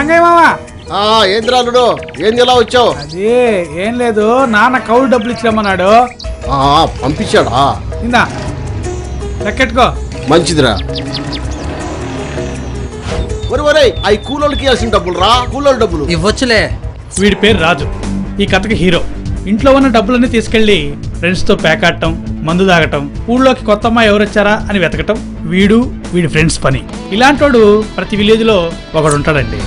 రంగయ్య మావా. ఏంద్రాలుడు ఏం ఎలా వచ్చావు? అది ఏం లేదు, నాన్న కౌలు డబ్బులు ఇచ్చిరమ్మన్నాడు. పంపించాడా? ఇందా లెక్కెట్టుకో. మంచిదిరా. ఒరే అవి కూలోళ్ళకి ఇవ్వాల్సిన డబ్బులు రా. కూలోళ్ళ డబ్బులు ఇవ్వచ్చులే. వీడి పేరు రాజు, ఈ కథకి హీరో. ఇంట్లో ఉన్న డబ్బులన్నీ తీసుకెళ్లి ఫ్రెండ్స్తో పేకాడటం, మందు తాగటం, ఊళ్ళోకి కొత్త అమ్మాయి ఎవరొచ్చారా అని వెతకటం వీడి ఫ్రెండ్స్ పని. ఇలాంటోడు ప్రతి విలేజ్లో ఒకడు ఉంటాడండి.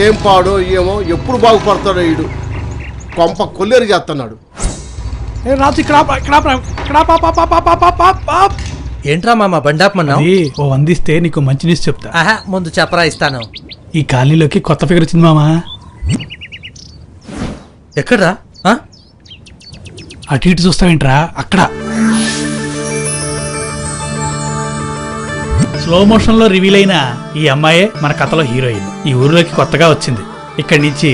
ఏం పాడో ఏమో, ఎప్పుడు బాగుపడతాడో వీడు. కొంప కొల్లేరు చేస్తున్నాడు. రాజు ఏంట్రా మామ బండాపమన్నావు? ఓ అందిస్తే నీకు మంచి న్యూస్ చెప్తా. ముందు చెప్పరా, ఇస్తాను. ఈ కాలనీలోకి కొత్త ఫిగర్ వచ్చింది మామా. ఎక్కడ్రా? అటు ఇటు చూస్తావేంట్రా? అక్కడ స్లో మోషన్ లో రివీల్ అయిన ఈ అమ్మాయే మన కథలో హీరోయిన్. ఈ ఊరిలోకి కొత్తగా వచ్చింది. ఇక్కడి నుంచి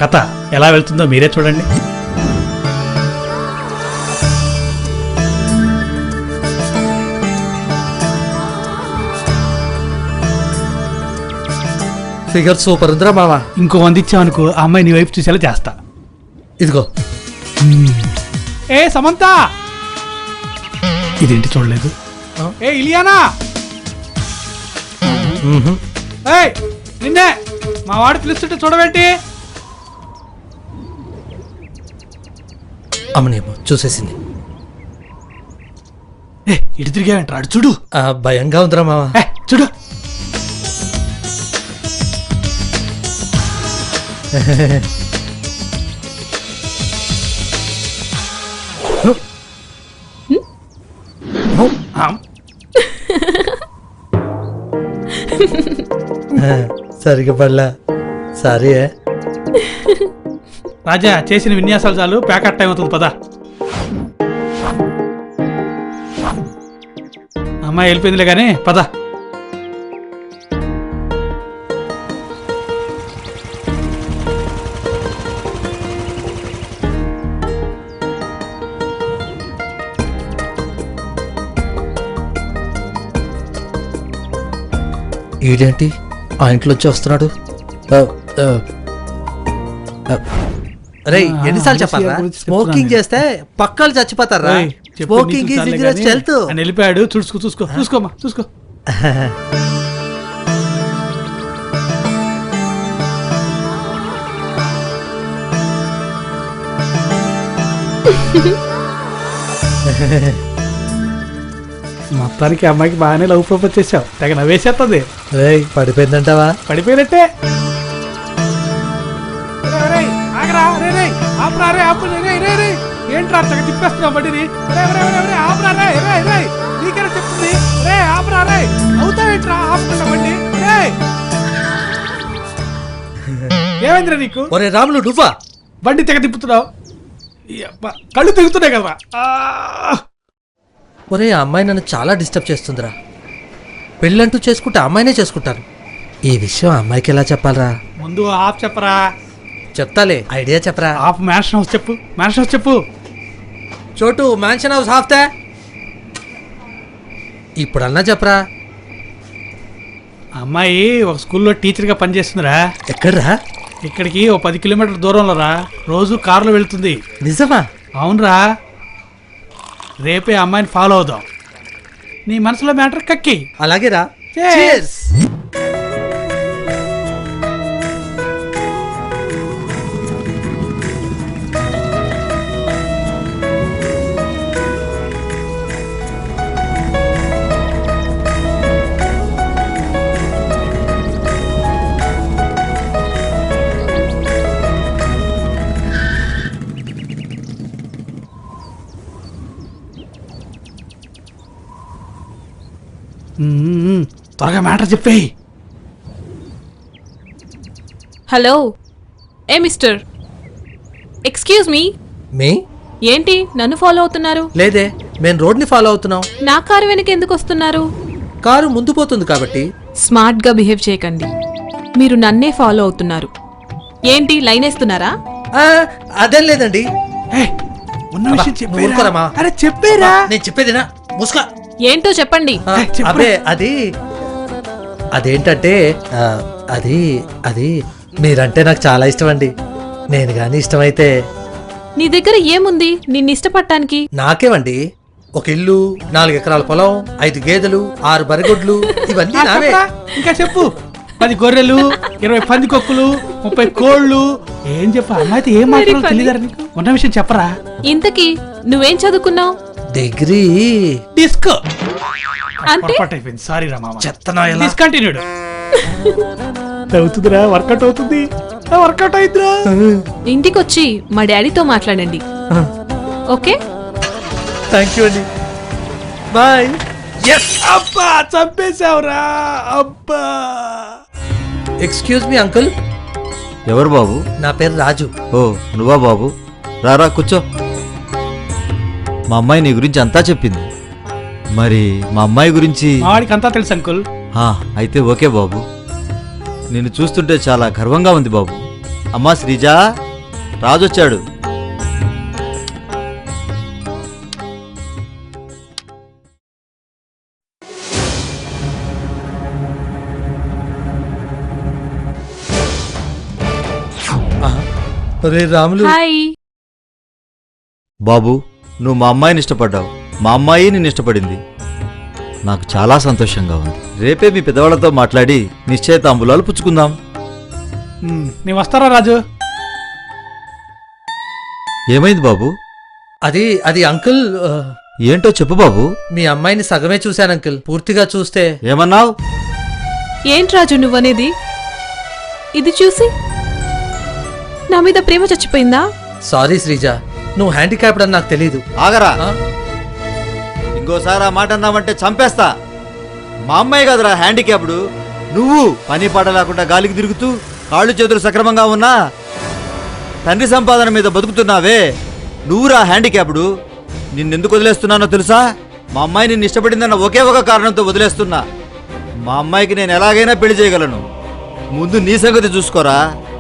కథ ఎలా వెళ్తుందో మీరే చూడండి. ఫిగర్ సూపర్ ఉందిరా మావా. ఇంకో 100 ఇచ్చావనుకో, ఆ అమ్మాయి నీ వైపు చూసేలా చేస్తా. ఇదిగో. ఏ సమంత, ఇదేంటి చూడలేదు? ఏ ఇలియానా, నిన్నే మా వాడు పిలుస్తుంటే చూడబెట్టి. అమ్మనేమో చూసేసింది. ఇటు తిరిగావేంట్రా? అడు చూడు. భయంగా ఉందిరా మావా. చూడు. సరిగా పడలా. సారీ. రాజా, చేసిన విన్యాసాలు చాలు, ప్యాకెట్ టైం అవుతుంది, పదా. అమ్మాయి వెళ్ళిపోయిందిలే కానీ పదా. ఈడేంటి ఆ ఇంట్లోంచి వస్తున్నాడు? రే, ఎన్నిసార్లు చెప్పాలా? స్మోకింగ్ చేస్తే పక్కలు చచ్చిపోతారా? Smoking is injurious to health అని వెళ్ళిపోయాడు. చూసుకోమా చూసుకో. మొత్తానికి అమ్మాయికి బాగానే లవ్ ప్రపోజ్ చేసావు. తెగ నవ్వేసేస్తుంది. పడిపోయిందంటావా? పడిపోయినట్టే. ఏంట్రా తెగ తిప్పేస్తున్నావు బండిని? నీకేనా చెప్తుంది? అవుతావేంట్రా ఆపకుండా బండి? ఏమైందిరా నీకు? ఒరే రాములు, నువ్వా బండి తెగ తిప్పుతున్నావు? కళ్ళు తెగుతున్నాయి కదా. ఒరే, ఆ అమ్మాయి నన్ను చాలా డిస్టర్బ్ చేస్తుందిరా. పెళ్ళంటూ చేసుకుంటే అమ్మాయినే చేసుకుంటాను. ఈ విషయం అమ్మాయికి ఎలా చెప్పాలరా? ముందు ఆఫ్ చెప్పరా. చెప్తాలే, ఐడియా చెప్పరా. ఆఫ్ మ్యాన్షన్ హౌస్ చెప్పు. మ్యాన్షన్ హౌస్ చెప్పు. చోటు మ్యాన్షన్ హౌస్ ఆఫ్తే. ఇప్పుడన్నా చెప్పరా. అమ్మాయి ఒక స్కూల్లో టీచర్గా పనిచేస్తుందిరా. ఎక్కడ్రా? ఇక్కడికి ఓ 10 కిలోమీటర్ల దూరంలో రా. రోజు కారులో వెళ్తుంది. నిజమా? అవునరా. రేపే అమ్మాయిని ఫాలో అవుదాం. నీ మనసులో మ్యాటర్ కక్కి. అలాగేరా. త్వరగా మ్యాటర్ చెప్పేయి. హలో, ఏ మిస్టర్, ఎక్స్క్యూజ్ మీ. ఏంటి నన్ను ఫాలో అవుతున్నారు? లేదే, మేము రోడ్ ని ఫాలో అవుతున్నాం. నా కారు వెనక ఎందుకు వస్తున్నారు? కారు ముందు పోతుంది కాబట్టి. స్మార్ట్ గా బిహేవ్ చేయకండి. మీరు నన్నే ఫాలో అవుతున్నారు. ఏంటి లైన్ వేస్తున్నారా? అదేం లేదండి. అరే చెప్పేరా. నేను చెప్పేదినా, ముసుకా. ఏంటో చెప్పండి. అదే అదేంటంటే అది అది మీరంటే నాకు చాలా ఇష్టం అండి. నేను గాని ఇష్టమైతే నీ దగ్గర ఏముంది నిన్ను ఇష్టపడటానికి? నాకేమండి, ఒక ఇల్లు, 4 ఎకరాల పొలం, 5 గేదెలు, 6 బరిగొడ్లు, ఇవన్నీ నావే. చెప్పరా? ఇంకా చెప్పు. 10 గొర్రెలు, 20 పందికొక్కులు, 30 కోళ్ళు. ఏం చెప్పు, అమ్మాయితో ఏం మాట్లాడాలో తెలియదా నీకు? ఉన్న విషయం చెప్పరా. ఇంతకీ నువ్వేం చదువుకున్నావు? డిగ్రీ. డిస్కో అంటే అయిపోయింది. సారీ రా మామ. చెత్తనా ఎలా? డిస్కంటిన్యూడ్ అవుతుందిరా, వర్కౌట్ అవుతుంది. వర్కౌట్ అయిద్దిరా. ఇంటికొచ్చి మా డాడీతో మాట్లాడండి. ఓకే, థ్యాంక్ యూ అండి, బాయ్. అబ్బా చంపేశావురా. అబ్బా. ఎక్స్క్యూజ్ మీ అంకుల్, ఎవరు బాబు? నా పేరు రాజు. ఓ నువ్వా బాబు, రారా కూర్చో. మా అమ్మాయి నీ గురించి అంతా చెప్పింది. మరి మా అమ్మాయి గురించి? మా వాడికి అంతా తెలుసు అంకుల్. అయితే ఓకే బాబు. నిన్ను చూస్తుంటే చాలా గర్వంగా ఉంది బాబు. అమ్మా శ్రీజా, రాజు వచ్చాడు. రే రాములు. హాయ్. బాబు, నువ్వు మా అమ్మాయిని ఇష్టపడ్డావు, మా అమ్మాయి నిన్ను ఇష్టపడింది. నాకు చాలా సంతోషంగా ఉంది. రేపే మీ పెద్దవాళ్లతో మాట్లాడి నిశ్చయితాంబులాలు పుచ్చుకుందాం. నీ వస్తారా రాజు? ఏమైంది బాబు? అది అది అంకుల్, ఏంటో చెప్పు బాబు. మీ అమ్మాయిని సగమే చూశాను అంకుల్, పూర్తిగా చూస్తే. ఏమన్నావు? ఏంటి రాజు నువ్వనేది? ఇది చూసి నా మీద ప్రేమ చచ్చిపోయిందా? సారీ శ్రీజ, నువ్వు హ్యాండిక్యాప్డ్ అని నాకు తెలీదు. ఆగరా, ఇంకోసారి ఆ మాట అన్నామంటే చంపేస్తా. మా అమ్మాయి కదరా హ్యాండిక్యాప్డ్. నువ్వు పని పాట లేకుండా గాలికి తిరుగుతూ కాళ్ళు చేతులు సక్రమంగా ఉన్నా తండ్రి సంపాదన మీద బతుకుతున్నావే, నువ్వురా హ్యాండిక్యాప్డ్. నిన్నెందుకు వదిలేస్తున్నానో తెలుసా? మా అమ్మాయి నిన్ను ఇష్టపడిందన్న ఒకే ఒక కారణంతో వదిలేస్తున్నా. మా అమ్మాయికి నేను ఎలాగైనా పెళ్లి చేయగలను. ముందు నీ సంగతి చూసుకోరా.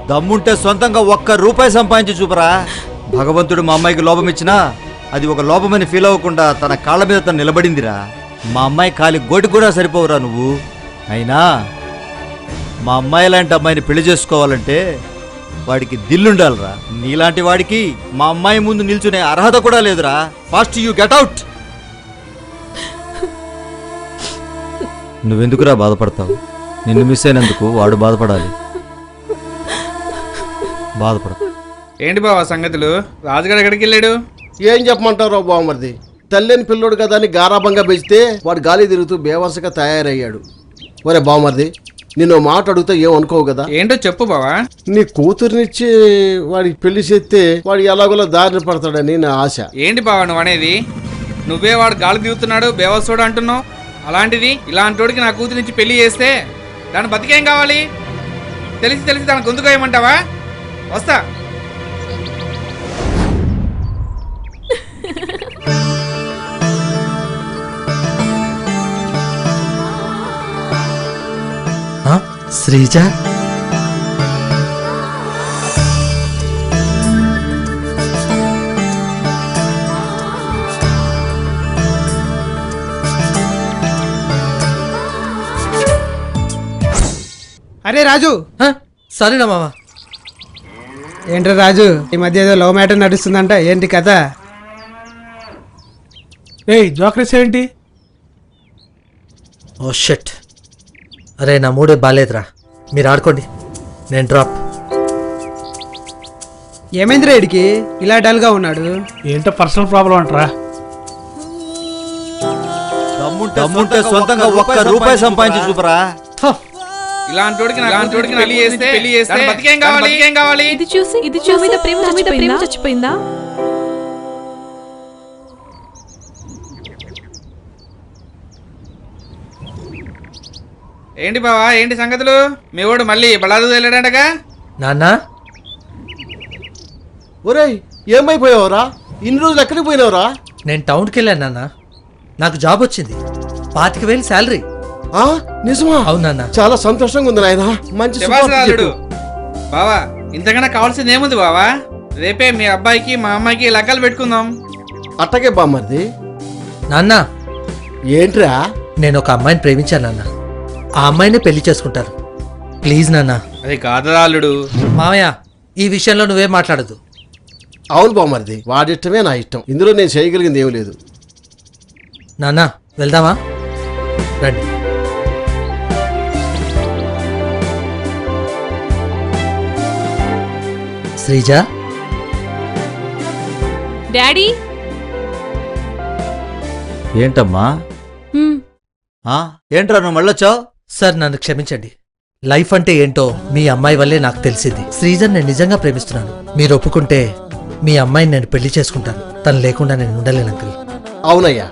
దమ్ముంటే సొంతంగా ₹1 సంపాదించి చూపరా. భగవంతుడు మా అమ్మాయికి లోపం ఇచ్చినా అది ఒక లోపమని ఫీల్ అవ్వకుండా తన కాళ్ళ మీద తను నిలబడిందిరా. మా అమ్మాయి కాలి గోటి కూడా సరిపోవురా నువ్వు. అయినా మా అమ్మాయి లాంటి అమ్మాయిని పెళ్లి చేసుకోవాలంటే వాడికి దిల్లుండాలిరా. నీలాంటి వాడికి మా అమ్మాయి ముందు నిల్చునే అర్హత కూడా లేదురా. Fast you get out. నువ్వెందుకురా బాధపడతావు? నిన్ను మిస్ అయినందుకు వాడు బాధపడాలి. బాధపడ. ఏంటి బావా సంగతులు? రాజుగారు ఎక్కడికి వెళ్ళాడు? ఏం చెప్పమంటారో బావమరిది, తల్లిని పిల్లోడు కదా అని గారాబంగా పెంచితే వాడు గాలి తిరుగుతూ బేవసగా తయారయ్యాడు. ఒరే బావమరిది, నిన్ను మాట అడిగితే ఏం అనుకోవు కదా? ఏంటో చెప్పు బావా. నీ కూతురునిచ్చి వాడికి పెళ్లి చేస్తే వాడు ఎలాగోలా దారిని పడతాడని నా ఆశ. ఏంటి బావా నువ్వు అనేది? నువ్వే వాడు గాలి దిగుతున్నాడు బేవసోడు అంటున్నావు. అలాంటిది ఇలాంటోడికి నా కూతురు నుంచి పెళ్లి చేస్తే దాని బతికేం కావాలి? తెలిసి తెలిసి దాని గొంతుగా ఏమంటావా? వస్తా. శ్రీజ, అరే రాజు. సారీ రా మామ. ఏంట్రా రాజు, ఈ మధ్య ఏదో లవ్ మ్యాటర్ నడుస్తుందంట, ఏంటి కథ? ఏయ్ జోకరేస్ ఏంటి? Oh shit. అరే నా మూడే బాలేదురా, మీరు ఆడుకోండి, నేను డ్రాప్. ఏమైందిరా ఇడికి ఇలా డల్గా ఉన్నాడు? ఏంటో పర్సనల్ ప్రాబ్లం అంటరా. దమ్ముంటే సొంతంగా ₹1 సంపాదించి చూపరా. ఇలాంటోడికి పెళ్లి చేస్తే దాని బతికేం కావాలి? ఇది చూసి నా మీద ప్రేమ చచ్చిపోయిందా? ఏంటి బావా, ఏంటి సంగతులు? మీ వాడు మళ్ళీ బళ్ళాదు వెళ్ళాడంటగా? నాన్న, ఒరేయ్ ఏమైపోయావురా? ఇన్ని రోజులు ఎక్కడికి పోయినావురా? నేను టౌన్కి వెళ్ళాను నాన్న, నాకు జాబ్ వచ్చింది, 25,000 శాలరీ. నిజమా? అవునన్నా. చాలా సంతోషంగా ఉంది నాయన. మంచి శుభవార్త చెప్పు. బావా ఇంతకన్నా కావాల్సింది ఏముంది బావా? రేపే మీ అబ్బాయికి మా అమ్మాయికి లగ్గాలు పెట్టుకుందాం. అట్టగే బామ్మర్ది. నాన్న, ఏంట్రా? నేను ఒక అమ్మాయిని ప్రేమించాను నాన్న, ఆ అమ్మాయినే పెళ్లి చేసుకుంటాను. ప్లీజ్ నాన్న. అది కాదురా అల్లుడు. మామయ్య ఈ విషయంలో నువ్వేం మాట్లాడదు. అవును బామ్మర్ది, వాడిష్టమే నా ఇష్టం, ఇందులో నేను చేయగలిగింది ఏమీ లేదు. నాన్న వెళ్దామా? రండి. శ్రీజ, డాడీ. ఏంటమ్మా? హ్మ్. ఏంట్రా నువ్వు మళ్ళొచ్చావు? సార్ నన్ను క్షమించండి. లైఫ్ అంటే ఏంటో మీ అమ్మాయి వల్లే నాకు తెలిసింది. శ్రీజన్ నేను నిజంగా ప్రేమిస్తున్నాను. మీరు ఒప్పుకుంటే మీ అమ్మాయిని నేను పెళ్లి చేసుకుంటాను. తను లేకుండా నేను ఉండలేను అంకుల్. అవునయ్యా,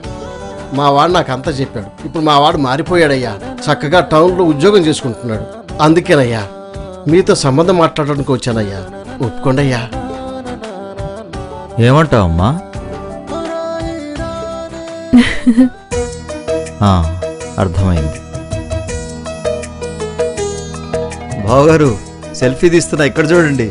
మా వాడు నాకు అంతా చెప్పాడు. ఇప్పుడు మా వాడు మారిపోయాడయ్యా, చక్కగా టౌన్లో ఉద్యోగం చేసుకుంటున్నాడు. అందుకేనయ్యా మీతో సంబంధం మాట్లాడడానికి వచ్చానయ్యా, ఒప్పుకోండి అయ్యా. ఏమంటావమ్మా? అర్థమైంది. బావగారు సెల్ఫీ తీస్తున్నా, ఇక్కడ చూడండి.